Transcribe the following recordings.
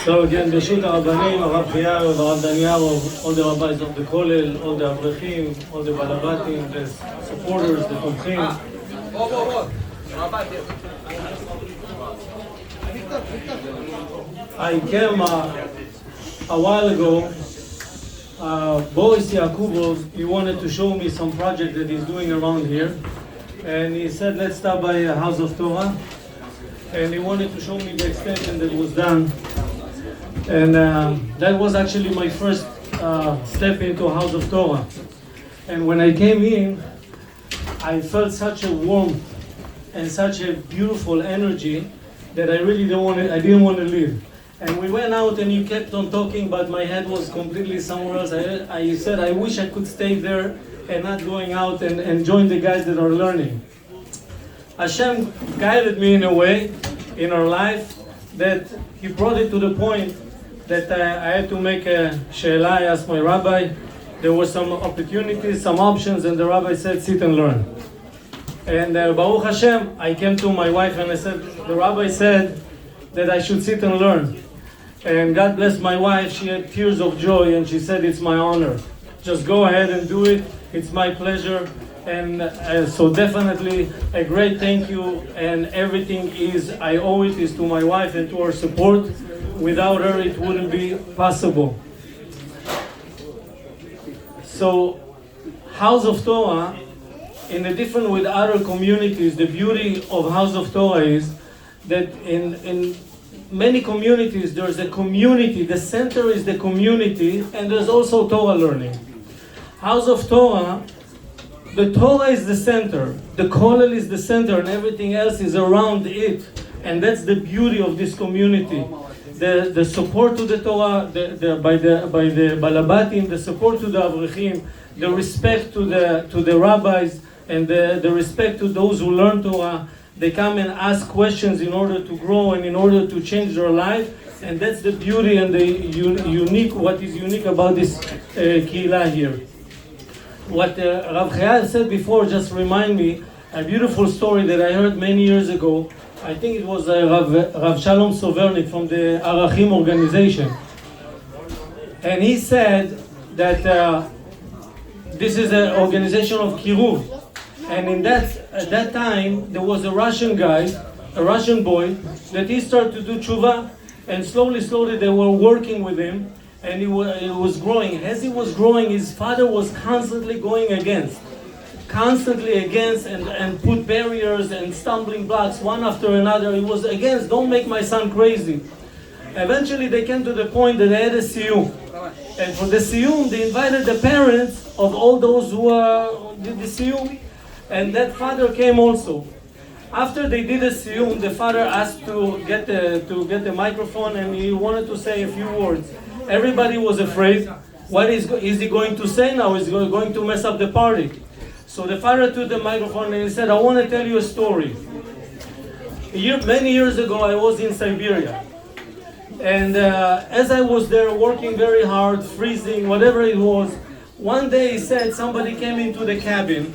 So again, ברשות הרבנים, הרב חייר והרב דניארו, all the rabbis of the Kollel, all the אברכים, all the balabatim, the supporters, the תומכים. I came a while ago. Boris Yakubov, he wanted to show me some project that he's doing around here, and he said, let's stop by a House of Torah, and he wanted to show me the extension that was done, and that was actually my first step into House of Torah. And when I came in, I felt such a warmth and such a beautiful energy that I really didn't want to leave. And we went out and he kept on talking, but my head was completely somewhere else. I said, I wish I could stay there and not going out and join the guys that are learning. Hashem guided me in a way in our life that he brought it to the point that I had to make a she'ela. I asked my rabbi. There were some opportunities, some options, and the rabbi said, sit and learn. And Baruch Hashem, I came to my wife and I said, the rabbi said that I should sit and learn. And God bless my wife, she had tears of joy and she said, it's my honor. Just go ahead and do it. It's my pleasure. And so definitely a great thank you, and everything I owe it is to my wife and to her support. Without her, it wouldn't be possible. So, House of Torah, in a different with other communities, the beauty of House of Torah is that in many communities, there's a community, the center is the community, and there's also Torah learning. House of Torah, the Torah is the center, the Kollel is the center, and everything else is around it. And that's the beauty of this community. The support to the Torah, by the balabatim, the support to the avrechim, the respect to the rabbis, and the respect to those who learn Torah. They come and ask questions in order to grow and in order to change their life, and that's the beauty and the what is unique about this kehillah here. What Rav Chayal said before just remind me a beautiful story that I heard many years ago. I think it was Rav Shalom Sovernik from the Arachim organization, and he said that this is an organization of Kiruv. And at that time, there was a Russian guy, a Russian boy, that he started to do tshuva, and slowly they were working with him, and he was growing. As he was growing, his father was constantly going against, and put barriers and stumbling blocks one after another. He was against, don't make my son crazy. Eventually, they came to the point that they had a Siyum. And for the Siyum, they invited the parents of all those who did the Siyum. And that father came also. After they did a Siyum, the father asked to get the microphone, and he wanted to say a few words. Everybody was afraid. What is he going to say now? Is he going to mess up the party? So the father took the microphone and he said, I want to tell you a story. Many years ago, I was in Siberia. And as I was there working very hard, freezing, whatever it was, one day he said somebody came into the cabin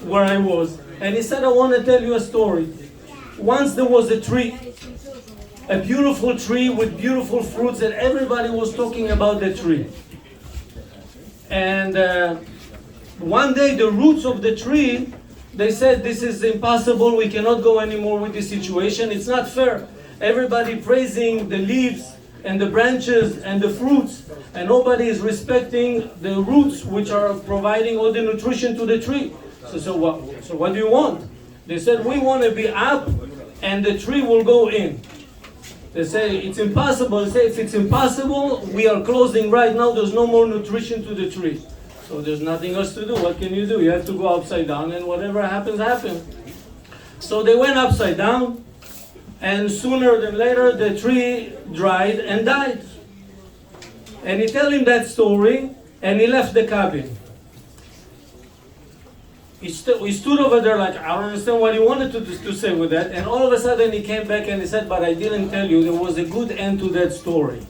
where I was, and he said, I want to tell you a story. Once there was a tree, a beautiful tree with beautiful fruits, and everybody was talking about the tree. And one day the roots of the tree, they said, this is impossible, we cannot go anymore with this situation, it's not fair. Everybody praising the leaves and the branches and the fruits, and nobody is respecting the roots which are providing all the nutrition to the tree. So what do you want? They said, we want to be up and the tree will go in. They say, it's impossible. They say, if it's impossible, we are closing right now, there's no more nutrition to the tree. So there's nothing else to do. What can you do? You have to go upside down, and whatever happens, happens. So they went upside down, and sooner than later, the tree dried and died. And he told him that story, and he left the cabin. He stood over there like, I don't understand what he wanted to say with that. And all of a sudden he came back and he said, but I didn't tell you, there was a good end to that story.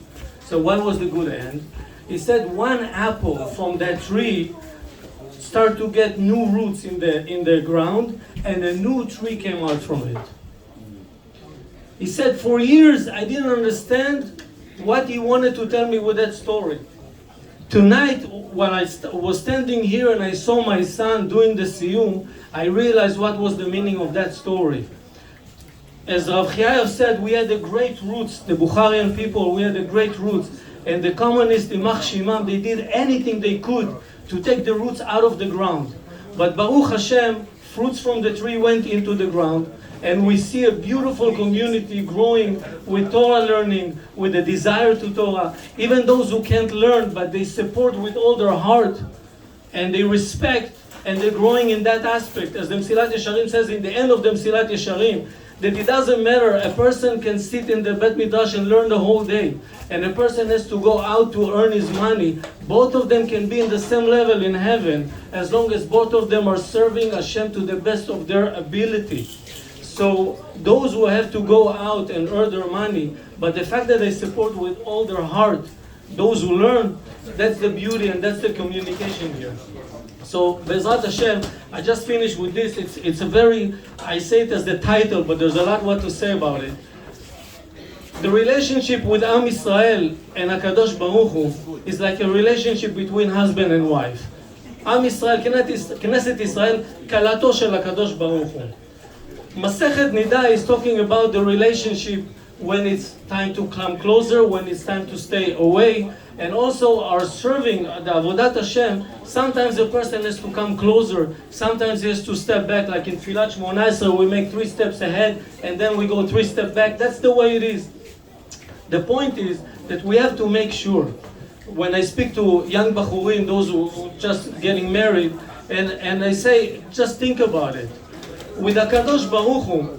So what was the good end? He said one apple from that tree started to get new roots in the ground, and a new tree came out from it. He said, for years I didn't understand what he wanted to tell me with that story. Tonight, when I was standing here and I saw my son doing the Siyum, I realized what was the meaning of that story. As Rav Amir said, we had the great roots, the Bukharian people, we had the great roots. And the communists, Imach Shimam, they did anything they could to take the roots out of the ground. But Baruch Hashem, fruits from the tree went into the ground, and we see a beautiful community growing with Torah learning, with a desire to Torah. Even those who can't learn, but they support with all their heart, and they respect, and they're growing in that aspect. As the Mesilat Yesharim says in the end of the Mesilat Yesharim, that it doesn't matter, a person can sit in the Bet Midrash and learn the whole day, and a person has to go out to earn his money. Both of them can be in the same level in heaven, as long as both of them are serving Hashem to the best of their ability. So those who have to go out and earn their money, but the fact that they support with all their heart, those who learn, that's the beauty and that's the communication here. So Bezrat Hashem, I just finished with this. It's a very, I say it as the title, but there's a lot what to say about it. The relationship with Am Yisrael and HaKadosh Baruch Hu is like a relationship between husband and wife. Am Yisrael, Knesset Yisrael, Kalato shel HaKadosh Baruch Hu. Masechet Niddah is talking about the relationship when it's time to come closer, when it's time to stay away, and also our serving, the Avodat Hashem. Sometimes a person has to come closer, sometimes he has to step back, like in Tfilat Shmona Esrei, we make 3 steps ahead, and then we go 3 steps back. That's the way it is. The point is that we have to make sure, when I speak to young Bachurim, those who just getting married, and I say, just think about it. With HaKadosh Baruch Hu,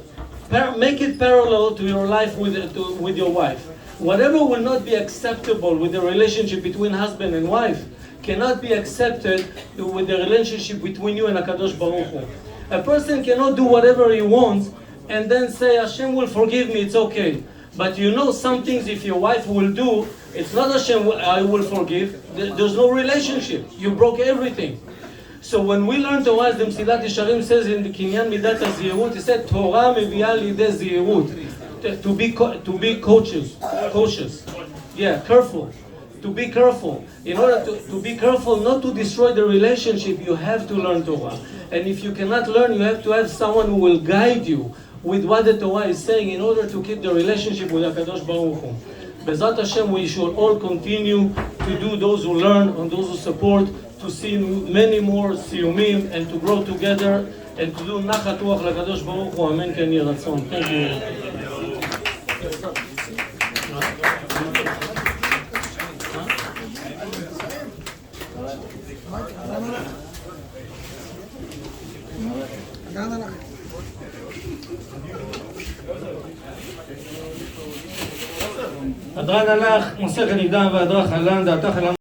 make it parallel to your life with your wife. Whatever will not be acceptable with the relationship between husband and wife cannot be accepted with the relationship between you and HaKadosh Baruch Hu. A person cannot do whatever he wants and then say, Hashem will forgive me, it's okay. But you know some things if your wife will do, it's not Hashem I will forgive, there's no relationship. You broke everything. So when we learn Torah, as the Mesilat Yesharim says in the Kinyan Midat HaZehirut, it said Torah mevi'ah lidei zehirut, to be cautious. Yeah, careful. To be careful. In order to be careful not to destroy the relationship, you have to learn Torah. And if you cannot learn, you have to have someone who will guide you with what the Torah is saying in order to keep the relationship with HaKadosh Baruch Hu. Bezrat Hashem, we should all continue to do those who learn and those who support, to see many more Siyumim and to grow together and to do Nachat Ruach LaKadosh Baruch Hu. Amen. Ken Yeh Ratzon. Thank you. הדרן הלך, מסכת נידח והדרך הלן, דעתך הלן